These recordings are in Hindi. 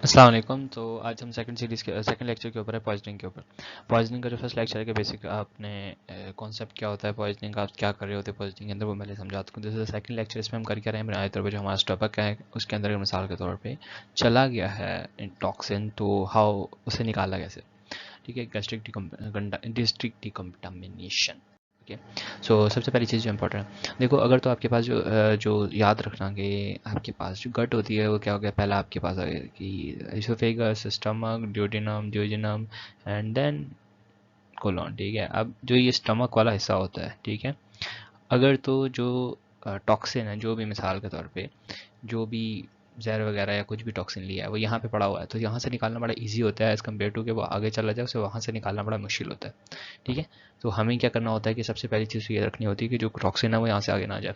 अस्सलाम वालेकुम। तो आज हम सेकंड लेक्चर के ऊपर है पॉइजनिंग के ऊपर। पॉइजनिंग का जो फर्स्ट लेक्चर है कि बेसिक आपने कॉन्सेप्ट क्या होता है पॉइजनिंग का, आप क्या कर रहे होते हैं पॉइजनिंग के अंदर, वो मैं समझाता हूँ। जैसे सेकंड लेक्चर इसमें हम कर क्या रहे हैं, बनाए तौर पर जो हमारा स्टमक है उसके अंदर मिसाल के तौर पे चला गया है टॉक्सिन, तो हाउ उसे निकाला कैसे, ठीक है। गैस्ट्रिक डिकम्टामिनेशन। ओके, सो सबसे पहली चीज़ जो इम्पोर्टेंट है, देखो अगर तो आपके पास जो याद रखना कि आपके पास जो गट होती है वो क्या हो गया, पहला आपके पास आ गया कि oesophagus, stomach, duodenum and then colon, ठीक है। अब जो ये स्टमक वाला हिस्सा होता है, ठीक है, अगर तो जो टॉक्सिन है, जो भी मिसाल के तौर पे जो भी जहर वगैरह या कुछ भी टॉक्सिन लिया है वो यहाँ पे पड़ा हुआ है, तो यहाँ से निकालना बड़ा इजी होता है एज़ कम्पेयर टू कि वो आगे चला जाए, उसे वहाँ से निकालना बड़ा मुश्किल होता है, ठीक है। तो हमें क्या करना होता है कि सबसे पहली चीज़ ये रखनी होती है कि जो टॉक्सिन है वो यहाँ से आगे ना जाए।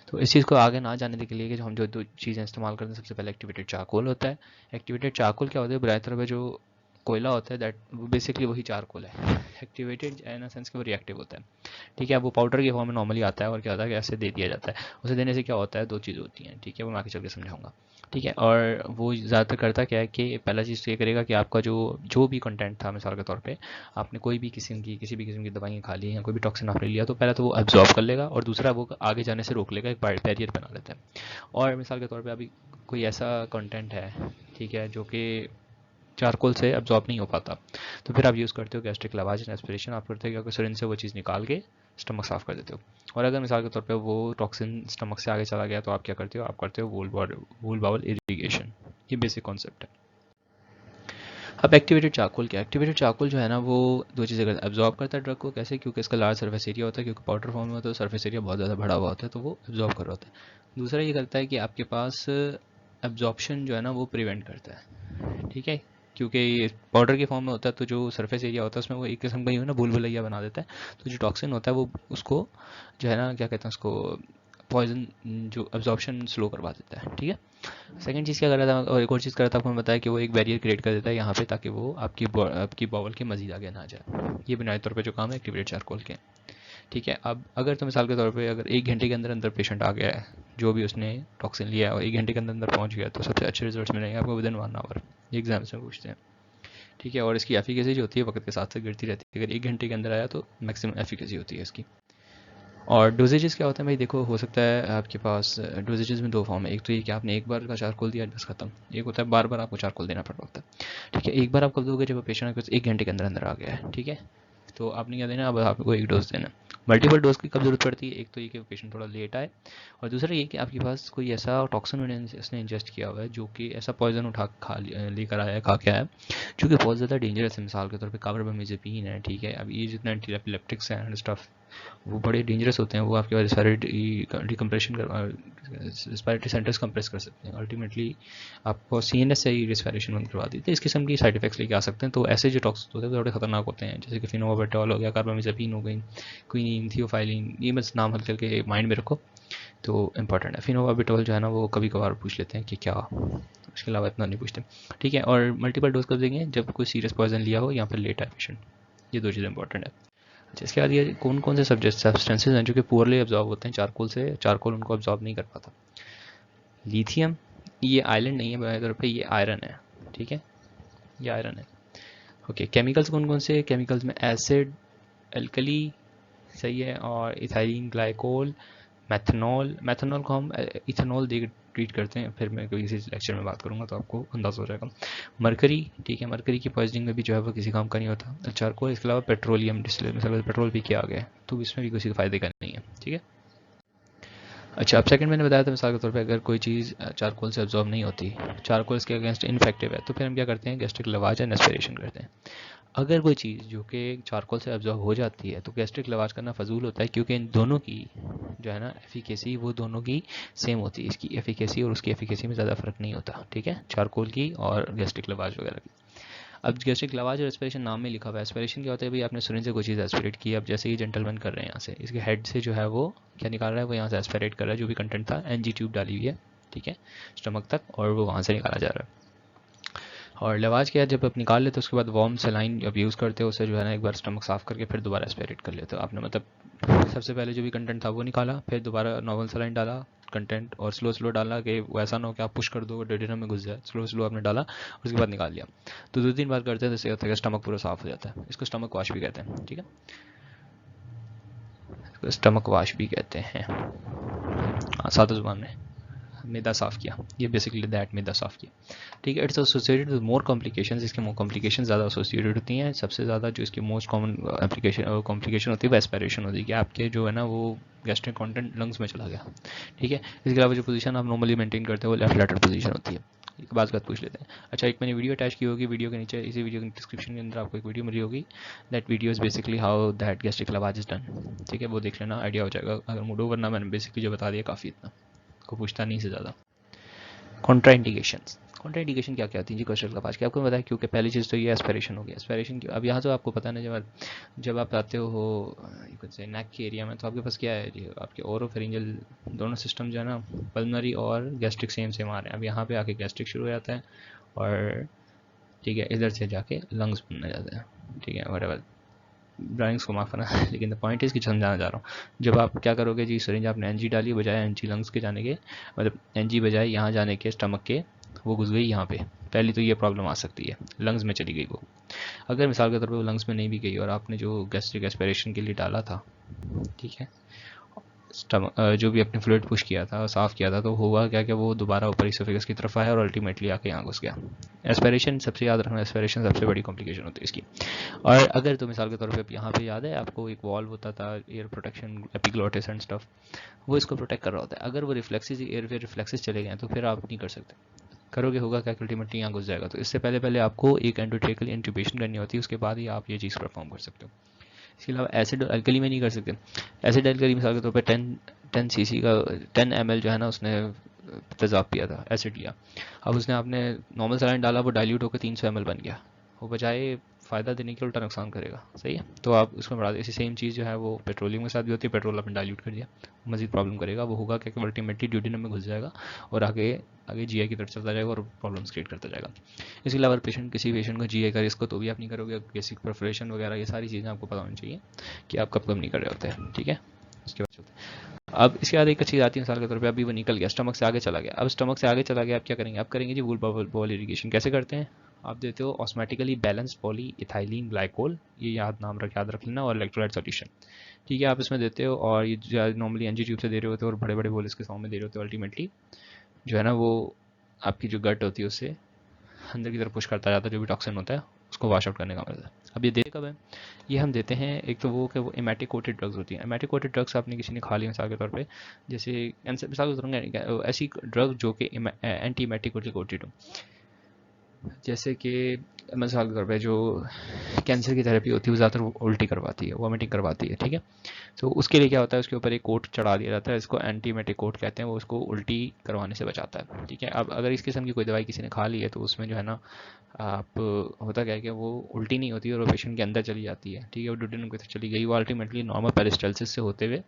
तो इस चीज़ को आगे ना जाने के लिए कि जो हम जो दो चीज़ें इस्तेमाल करते हैं, सबसे पहले एक्टिवेटेड चारकोल होता है। एक्टिवेटेड चारकोल क्या होता है, बुराई तरफ जो कोयला होता है दैट वो बेसिकली वही चारकोल है। एक्टिवेटेड इन सेंस कि वो रिएक्टिव होता है, ठीक है। वो पाउडर के फॉर्म में नॉर्मली आता है और क्या होता है कि ऐसे दे दिया जाता है। उसे देने से क्या होता है, दो चीज़ होती हैं, ठीक है, वो मैं आगे चल के समझाऊंगा, ठीक है। और वो ज़्यादातर करता क्या है कि पहला चीज़ तो ये करेगा कि आपका जो जो भी कंटेंट था, मिसाल के तौर पे आपने कोई भी किसी भी किस्म की दवाइयाँ खा ली या कोई भी टॉक्सिन आपने लिया, तो पहले तो वो एब्जॉर्ब कर लेगा और दूसरा वो आगे जाने से रोक लेगा, एक बैरियर बना लेता है। और मिसाल के तौर पे अभी कोई ऐसा कंटेंट है, ठीक है, जो कि चारकोल से एब्जॉर्ब नहीं हो पाता, तो फिर आप यूज़ करते हो गैस्ट्रिक लवाज एंड एस्पिरेशन। आप करते हो क्योंकि सिरिंज से वो चीज़ निकाल के स्टमक साफ कर देते हो। और अगर मिसाल के तौर पे वो टॉक्सिन स्टमक से आगे चला गया तो आप क्या करते हो, आप करते हो वूल बाउल इरिगेशन। ये बेसिक कॉन्सेप्ट है। अब एक्टिवेटेड चारकोल क्या है, एक्टिवेटेड चारकोल जो है ना वो दो चीज़ें करता है, एब्जॉर्ब करता है ड्रग को, कैसे, क्योंकि इसका लार्ज सर्फेस एरिया होता है, क्योंकि पाउडर फॉर्म में होता है तो सर्फेस एरिया बहुत ज़्यादा बड़ा हुआ होता है, तो वो एब्जॉर्ब कर रहा होता है। दूसरा ये करता है कि आपके पास एब्जॉर्प्शन जो है ना वो प्रिवेंट करता है, ठीक है, क्योंकि ये पाउडर के फॉर्म में होता है तो जो सरफेस एरिया होता है उसमें वो एक किस्म का ही ना भूल भुलैया बना देता है। तो जो टॉक्सिन होता है वो उसको जो है ना क्या कहते हैं उसको पॉइजन, जो एब्जॉर्प्शन स्लो करवा देता है, ठीक है। सेकंड चीज़ क्या कर रहा था, और एक और चीज़ कर रहा था, आपको मैं बताया कि वो एक बैरियर क्रिएट कर देता है यहाँ पे, ताकि वो आपकी बॉवल के मजीद आगे ना जाए। ये बुनियादी तौर पे जो काम है एक्टिवेटेड चारकोल के, ठीक है। अब अगर तो मिसाल के तौर पे अगर 1 घंटे के अंदर अंदर पेशेंट आ गया है, जो भी उसने टॉक्सिन लिया है और 1 घंटे के अंदर अंदर पहुंच गया, तो सबसे अच्छे रिजल्ट्स मिलेंगे आपको विदिन 1 आवर। ये एग्जाम्स में पूछते हैं, ठीक है। और इसकी एफिकेसी जो होती है वक्त के साथ साथ गिरती रहती है, अगर 1 घंटे के अंदर आया तो मैक्सिमम एफिकेसी होती है इसकी। और डोजेजेस क्या होता है भाई, देखो हो सकता है आपके पास डोजेजेस में दो फॉर्म है। एक तो ये कि आपने एक बार का चारकोल दिया बस खत्म, एक होता है बार बार आपको चारकोल देना पड़ रहा होता है, ठीक है। एक बार आप कब दोगे, जब पेशेंट आपके पास 1 घंटे के अंदर अंदर आ गया है, ठीक है, तो आपने क्या देना, अब आपको एक डोज देना। मल्टीपल डोज की कब जरूरत पड़ती है, एक तो ये कि पेशेंट थोड़ा लेट आए, और दूसरा ये कि आपके पास कोई ऐसा टॉक्सिन उसने इंजेस्ट किया हुआ है, जो कि ऐसा पॉइजन उठा लेकर आया है, खा के आया है, जो कि बहुत ज़्यादा डेंजरस है। मिसाल के तौर पे कार्बामेज़ेपिन है, ठीक है। अब ये जितना एंटी एपिलेप्टिक्स हैं एंड स्टफ, वो बड़े डेंजरस होते हैं, वो आपके रिस्पायरेटरी रिस्पायरेटरी सेंटर्स कंप्रेस कर सकते हैं, अल्टीमेटली आपको सीएनएस से ही रिस्पायरेशन बंद करवा दी। तो इस किस्म की साइड इफेक्ट्स लेके आ सकते हैं। तो ऐसे जो टॉक्सिक होते हैं वो थोड़े खतरनाक होते हैं, जैसे कि फिनोबापेटॉल हो गया, कार्बामेज़ेपिन हो गई, क्विनीन, थियोफाइलिन, ये बस नाम हल्के हल्के माइंड में रखो, तो इंपॉर्टेंट है। फिनोबापेटॉल जो है ना वो कभी कभार पूछ लेते हैं कि क्या, उसके अलावा इतना नहीं पूछते, ठीक है। और मल्टीपल डोज कब देंगे, जब कोई सीरियस पॉइजन लिया हो या फिर लेट है पेशेंट। ये दो चीज़ें इंपॉर्टेंट है। अच्छा, इसके बाद ये कौन कौन से सब्सटेंसेज हैं जो कि पुअरली एब्जॉर्ब होते हैं चारकोल से, चारकोल उनको एब्जॉर्ब नहीं कर पाता। लिथियम, ये आयरन नहीं है बाय तौर पे, ये आयरन है, ठीक है, ये आयरन है। ओके, केमिकल्स कौन कौन से, केमिकल्स में एसिड, एल्कली, सही है, और इथाइलिन ग्लाइकोल, मैथनॉल। मैथनॉल को हम इथेनॉल दे ट्रीट करते हैं, फिर मैं किसी लेक्चर में बात करूंगा तो आपको अंदाज़ हो जाएगा। मरकरी, ठीक है, मरकरी की पॉइजनिंग में भी जो है वो किसी काम का नहीं होता। चारकोल, इसके अलावा पेट्रोलियम डिस्टिलेट, मतलब पेट्रोल भी किया गया है तो इसमें भी किसी फ़ायदे का नहीं है, ठीक है। अच्छा, अब सेकंड मैंने बताया था मिसाल के तौर पे अगर कोई चीज़ चारकोल से एब्जॉर्ब नहीं होती, चारकोल इसके अगेंस्ट इनफेक्टिव है, तो फिर हम क्या करते हैं, गैस्ट्रिक लवाज एंड एस्पिरेशन करते हैं। अगर कोई चीज़ जो कि चारकोल से एब्जॉर्ब हो जाती है तो गैस्ट्रिक लवाज करना फजूल होता है, क्योंकि इन दोनों की जो है ना एफिकेसी वो दोनों की सेम होती है। इसकी एफिकेसी और उसकी एफिकेसी में ज़्यादा फर्क नहीं होता, ठीक है, चारकोल की और गैस्ट्रिक लवाज वगैरह की। अब गैस्ट्रिक लवाज और एस्पिरेशन नाम में लिखा हुआ है। एस्पिरेशन क्या होता है भाई, आपने सिरिंज से कोई चीज़ एस्पिरेट की, अब जैसे ही जेंटलमैन कर रहे हैं यहाँ से इसके हेड से जो है वो क्या निकाल रहा है, वो यहाँ से एस्पिरेट कर रहा है जो भी कंटेंट था, एनजी ट्यूब डाली हुई है, ठीक है, स्टमक तक, और वो वहाँ से निकाला जा रहा है। और लवाज क्या है, जब आप निकाल लेते हो उसके बाद वार्म सलाइन जब यूज़ करते हो उसे जो है ना एक बार स्टमक साफ करके फिर दोबारा एस्पिरेट कर लेते हो आपने, मतलब सबसे पहले जो भी कंटेंट था वो निकाला, फिर दोबारा नॉर्मल सलाइन डाला, कंटेंट, और स्लो स्लो डालना कि वो ऐसा ना हो कि आप पुश कर दो डेडिनम में घुस जाए। स्लो स्लो आपने डाला और उसके बाद निकाल लिया। तो 2-3 बार करते हैं तो इससे होता है कि स्टमक पूरा साफ हो जाता है। इसको स्टमक वॉश भी कहते हैं, ठीक है, इसको स्टमक वॉश भी कहते हैं। हाँ, सादा जुबान में मैदा साफ़ किया, ये बेसिकली दैट मैदा साफ़ किया, ठीक है। It's associated with more complications, इसके मोर कॉम्प्लिकेशन ज़्यादा एसोसिएटेड होती हैं। सबसे ज़्यादा जो इसकी मोस्ट कॉमन कॉम्प्लिकेशन होती है वो एस्पिरेशन होती है कि आपके जो है ना वो गैस्ट्रिक कंटेंट लंग्स में चला गया, ठीक है। इसके अलावा जो पोजीशन आप नॉर्मली मेंटेन करते हैं वो लेफ्ट लैटरल पोजीशन होती है। एक बात पूछ लेते हैं। अच्छा, एक मैंने वीडियो अटैच की होगी, वीडियो के नीचे, इसी वीडियो के डिस्क्रिप्शन के अंदर आपको एक वीडियो मिली होगी। That video is basically how that gastric लवाज is done, ठीक है, वो देख लेना, आइडिया हो जाएगा। अगर मूड ओवर ना, मैंने बेसिकली जो बता दिया काफ़ी, इतना को पूछता नहीं से ज़्यादा। कॉन्ट्राइंडिकेशंस, कॉन्ट्राइंडिकेशन क्या क्या होती है जी गैस्ट्रिक लवाज की, आपको बताया, क्योंकि पहली चीज़ तो ये एस्पिरेशन हो गया। एस्पिरेशन की अब यहाँ तो आपको पता नहीं, जब आप आते हो कुछ नेक के एरिया में, तो आपके पास क्या है जी, आपके ओरोफेरिंजियल दोनों सिस्टम जो है ना, पल्मनरी और गैस्ट्रिक सेम सेम आ रहे हैं। अब यहाँ पे आके गैस्ट्रिक शुरू हो जाता है और ठीक है, इधर से जाके लंग्स बनने जाते हैं, ठीक है, व्हाटएवर, ड्राइंग्स को माफ करना लेकिन द पॉइंट इज कि समझाना चाह रहा हूँ। जब आप क्या करोगे जी, सिरिंज आपने एनजी डाली, बजाय एनजी लंग्स के जाने के, मतलब एनजी बजाय यहाँ जाने के स्टमक के, वो घुस गई यहाँ पे। पहली तो ये प्रॉब्लम आ सकती है, लंग्स में चली गई वो। अगर मिसाल के तौर पे वो लंग्स में नहीं भी गई और आपने जो गैस्ट्रिक एस्पिरेशन के लिए डाला था, ठीक है, जो भी अपने फ्लूइड पुश किया था, साफ किया था, तो हुआ क्या कि वो दोबारा ऊपर इसोफेगस की तरफ आया और अल्टीमेटली आके यहाँ घुस गया। एस्पिरेशन सबसे याद रखना, एस्पिरेशन सबसे बड़ी कॉम्प्लिकेशन होती है इसकी। और अगर तो मिसाल के तौर पे यहाँ पे याद है आपको एक वॉल्व होता था, air protection, epiglottis and stuff, वो इसको प्रोटेक्ट कर रहा होता है। अगर वो रिफ्लेक्सेस, एयर वे रिफ्लेक्सेस चले गए तो फिर आप नहीं कर सकते। करोगे होगा क्या, अल्टीमेटली यहाँ घुस जाएगा। तो इससे पहले आपको एक एंडोट्रेकल इंट्यूबेशन करनी होती है, उसके बाद ही आप ये चीज़ परफॉर्म कर सकते हो। इसके अलावा एसिड अल्कली में नहीं कर सकते। एसिड अल्कली मिसाल के तौर पे 10 सीसी का 10 ml जो है ना, उसने तेज़ाब पिया था, एसिड लिया। अब उसने आपने नॉर्मल सलाइन डाला, वो डाइल्यूट होकर 300 ml बन गया। वो बजाय फ़ायदा देने के उल्टा नुकसान करेगा, सही है। तो आप उसमें बढ़ा दे। इसी सेम चीज़ जो है वो पेट्रोलियम के साथ भी होती है। पेट्रोल आपने डाइल्यूट कर दिया, मजीद प्रॉब्लम करेगा। वो होगा क्या कि अल्टीमेटली ड्यूडेनम में घुस जाएगा और आगे आगे जीआई की तरफ चलता जाएगा और प्रॉब्लम्स क्रिएट करता जाएगा। इसके अलावा किसी पेशेंट को जीआई का रिस्क हो तो भी आप नहीं करोगे। बेसिक परफोरेशन वगैरह ये सारी चीज़ें आपको पता होनी चाहिए कि आप कब नहीं कर रहे होते हैं, ठीक है। इसके बाद चलते हैं। अब इसके बाद एक चीज़ आती है, मिसाल के तौर पे अभी वो निकल गया, स्टमक से आगे चला गया। अब स्टमक से आगे चला गया, आप क्या करेंगे, आप करेंगे जी वूल बॉल इरिगेशन। कैसे करते हैं, आप देते हो ऑस्मेटिकली बैलेंस पॉली इथाइलिन ग्लाइकोल, ये याद रख लेना, और इलेक्ट्रोलाइट सॉल्यूशन, ठीक है, आप इसमें देते हो। और ये नॉर्मली एनजी ट्यूब से दे रहे होते हो और बड़े बड़े बोल इसके सामने दे रहे होते हो। अल्टीमेटली जो है ना वो आपकी जो गट होती है उससे अंदर की तरफ पुश करता जाता है, जो भी टॉक्सिन होता है उसको वॉश आउट करने का मतलब है। अब ये देते कब है, ये हम देते हैं एक तो वो कि वो एमेटिक कोटेड ड्रग्स होती हैं। एमेटिक कोटेड ड्रग्स आपने किसी ने खा ली मिसाल के तौर पे, जैसे मिसाल के तौर पर ऐसी ड्रग जो कि एंटी एमेटिक कोटेड हो, जैसे कि मिसाल के तौर पे जो कैंसर की थेरेपी होती है वो ज़्यादातर उल्टी करवाती है, वॉमिटिंग करवाती है, ठीक है। तो उसके लिए क्या होता है, उसके ऊपर एक कोट चढ़ा दिया जाता है, इसको एंटीमेटिक कोट कहते हैं। वो उसको उल्टी करवाने से बचाता है, ठीक है। अब अगर इस किस्म की कोई दवाई किसी ने खा ली है तो उसमें जो है ना आप होता क्या है कि वो उल्टी नहीं होती और वो पेशेंट के अंदर चली जाती है, ठीक है, वो ड्यूडेनम की तरफ चली गई, वो अल्टीमेटली नॉर्मल पेरिस्टाल्सिस से होते हुए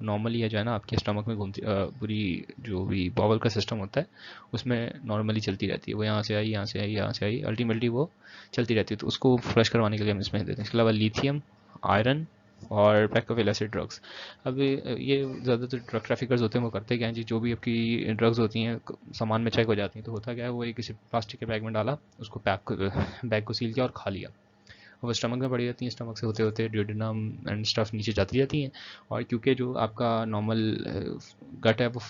नॉर्मली है जो है ना आपके स्टमक में घूमती, पूरी जो भी बावल का सिस्टम होता है उसमें नॉर्मली चलती रहती है। वो यहाँ से आई, यहाँ से आई, यहाँ से आई, अल्टीमेटली वो चलती रहती है। तो उसको फ्लश करवाने के लिए हम इसमें देते हैं। इसके अलावा लिथियम, आयरन और पैकोविल एसिड ड्रग्स। अब ये ज़्यादातर ड्रग ट्रैफिकर्स होते हैं, वो करते क्या हैं जी, जो भी आपकी ड्रग्स होती हैं सामान में चेक हो जाती हैं, तो होता क्या है, वो एक किसी प्लास्टिक के बैग में डाला, उसको बैग को सील किया और खा लिया। वो स्टमक में पड़ी जाती हैं, स्टमक से होते होते ड्यूडेनम एंड स्टफ नीचे जाती जाती हैं। और क्योंकि जो आपका नॉर्मल गट है वो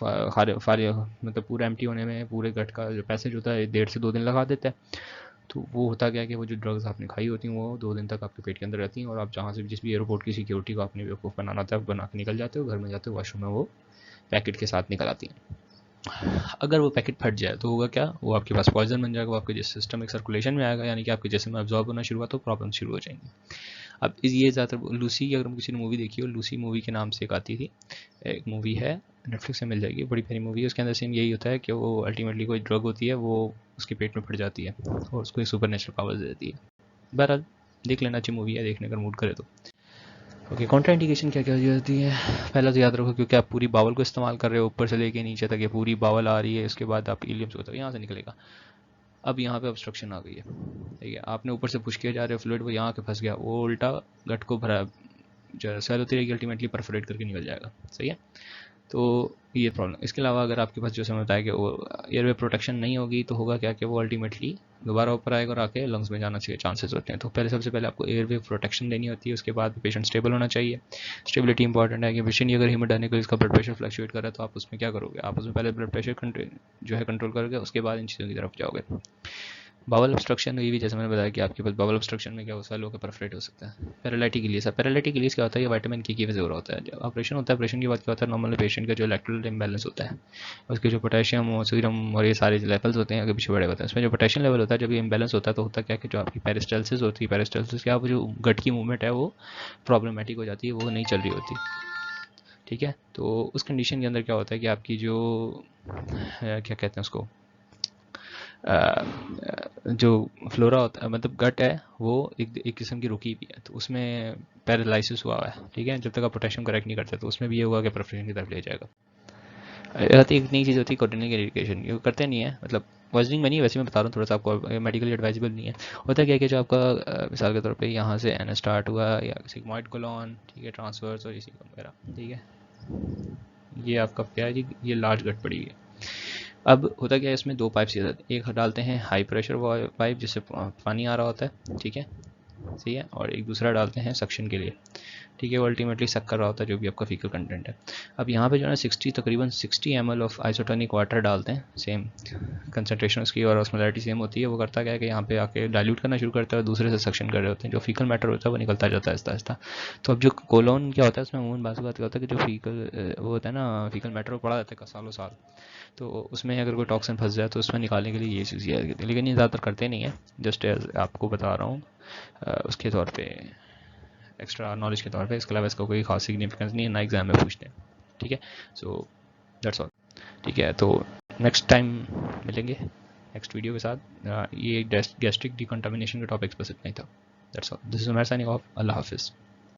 मतलब पूरा एम्प्टी होने में पूरे गट का जो पैसेज होता है 1.5 से 2 दिन लगा देता है। तो वो होता क्या है कि वो जो ड्रग्स आपने खाई होती हैं वो 2 दिन तक आपके पेट के अंदर रहती हैं, और आप जहाँ से जिस भी एयरपोर्ट की सिक्योरिटी को आपने बेवकूफ़ बनाना था बना के निकल जाते हो, घर में जाते हो, वॉशरूम में वो पैकेट के साथ निकल आती हैं। अगर वो पैकेट फट जाए तो होगा क्या, वो आपके पास पॉइजन बन जाएगा, वो आपके जिस सिस्टम में सर्कुलेशन में आएगा, यानी कि आपके जिस्म में अब्जॉर्ब होना शुरू हुआ तो प्रॉब्लम शुरू हो जाएंगी। अब ये ज़्यादातर लूसी, अगर किसी ने मूवी देखी हो, लूसी मूवी के नाम से एक आती थी, एक मूवी है, नेटफ्लिक्स से मिल जाएगी, बड़ी प्यारी मूवी है। उसके अंदर सेम यही होता है कि वो अल्टीमेटली कोई ड्रग होती है, वो उसके पेट में फट जाती है और उसको एक सुपर नेचुरल पावर्स दे देती है। बहरहाल देख लेना, अच्छी मूवी है, देखने का मूड करे तो। ओके, कॉन्ट्राइंडिकेशन क्या क्या होती है, पहला तो याद रखो, क्योंकि आप पूरी बावल को इस्तेमाल कर रहे हो, ऊपर से लेके नीचे तक ये पूरी बावल आ रही है, उसके बाद आप इलियम से यहाँ से निकलेगा। अब यहाँ पे ऑब्स्ट्रक्शन आ गई है, ठीक है, आपने ऊपर से पुश किया जा रहे हो फ्लूइड, वो यहाँ के फंस गया, वो उल्टा गट को भरा जो सेल होती रहेगी, अल्टीमेटली परफोरेट करके निकल जाएगा, सही है। तो ये प्रॉब्लम। इसके अलावा अगर आपके पास जो समय बताया कि वो एयरवे प्रोटेक्शन नहीं होगी तो होगा क्या कि वो अल्टीमेटली दोबारा ऊपर आएगा और आके लंग्स में जाना चाहिए, चांसेस होते हैं। तो पहले सबसे पहले आपको एयरवे प्रोटेक्शन देनी होती है, उसके बाद पेशेंट स्टेबल होना चाहिए। स्टेबिलिटी इंपॉर्टेंट है कि पेशेंट अगर हीमोडायनेमिक इसका ब्लड प्रेशर फ्लक्चुएट कर रहा है तो आप उसमें क्या करोगे, आप उसमें पहले ब्लड प्रेशर जो है कंट्रोल करोगे, उसके बाद इन चीज़ों की तरफ जाओगे। बावल ऑब्स्ट्रक्शन ये भी जैसे मैंने बताया कि आपके पास बावल ऑब्स्ट्रक्शन में क्या हो सकता है, लोगों का परफरेट हो सकता है। पैरालिटिक सर पैरालिटिक क्या होता है, ये विटामिन की वजह से हो रहा होता है। जब ऑपरेशन होता है, ऑपरेशन के बाद क्या होता है, नॉर्मली पेशेंट का जो इलेक्ट्रोलाइट इम्बैलेंस होता है, उसके जो पोटेशियम और सीरम और ये सारे लेवल्स होते हैं आगे पीछे बड़े होते हैं, उसमें जो पोटेशियम लेवल होता है जब ये इम्बैलेंस होता है तो होता क्या है कि जो आपकी पेरिस्टाल्सिस होती है, पेरिस्टाल्सिस क्या जो गट की मूवमेंट है वो प्रॉब्लमेटिक हो जाती है, वो नहीं चल रही होती। ठीक है, तो उस कंडीशन के अंदर क्या होता है कि आपकी जो क्या कहते हैं उसको, जो फ्लोरा होता है, मतलब गट है, वो एक किस्म की रुकी भी है, तो उसमें पैरालिसिस हुआ है। ठीक है, जब तक आप पोटेशियम करेक्ट नहीं करते तो उसमें भी ये हुआ कि परफेक्शन की तरफ ले जाएगा। एक नई चीज़ होती है कोऑर्डिनेट एजुकेशन, ये करते नहीं है, मतलब पॉइजनिंग में नहीं, वैसे मैं बता रहा हूँ थोड़ा सा आपको, मेडिकली एडवाइजेबल नहीं है। होता क्या है कि जो आपका मिसाल के तौर पे यहाँ से एन स्टार्ट हुआ या सिग्मॉइड कोलॉन, ठीक है, ट्रांसवर्स और इसी वगैरह, ठीक है, ये आपका क्या है जी, ये लार्ज गट पड़ी है। अब होता क्या है, इसमें दो पाइप सीधा, एक डालते हैं हाई प्रेशर पाइप जिससे पानी आ रहा होता है, ठीक है, सही है, और एक दूसरा डालते हैं सक्शन के लिए, ठीक है, वो अल्टीमेटली सक कर रहा होता है जो भी आपका फीकल कंटेंट है। अब यहाँ पे जो है 60 तकरीबन 60 ml ऑफ आइसोटोनिक वाटर डालते हैं, सेम कंसनट्रेशन उसकी और ऑस्मोलैरिटी सेम होती है। वो करता क्या है कि यहाँ पे आके डाइल्यूट करना शुरू करता है और दूसरे से सक्शन कर रहे होते हैं, जो फीकल मैटर होता है वो निकलता जाता है आहिस्ता आहिस्ता। तो अब जो कोलोन क्या होता है उसमें अमूमन बात क्या होता है कि जो फीकल वो होता है ना, फीकल मैटर वो पड़ा रहता है सालों साल, तो उसमें अगर कोई टॉक्सिन फंस जाए तो उसमें निकालने के लिए ये चीज़ याद करती है, लेकिन ये ज़्यादातर करते नहीं है, जस्ट आपको बता रहा हूँ उसके तौर पे, एक्स्ट्रा नॉलेज के तौर पे। इसके अलावा इसका कोई खास सिग्निफिकेंस नहीं है, ना एग्जाम में पूछते हैं। ठीक है, सो दैट्स ऑल। ठीक है, तो नेक्स्ट टाइम मिलेंगे नेक्स्ट वीडियो के साथ। ये गैस्ट्रिक डिकंटामिनेशन के टॉपिक्स बस इतना ही था। That's all, this is Umar signing off. अल्लाह हाफिज़।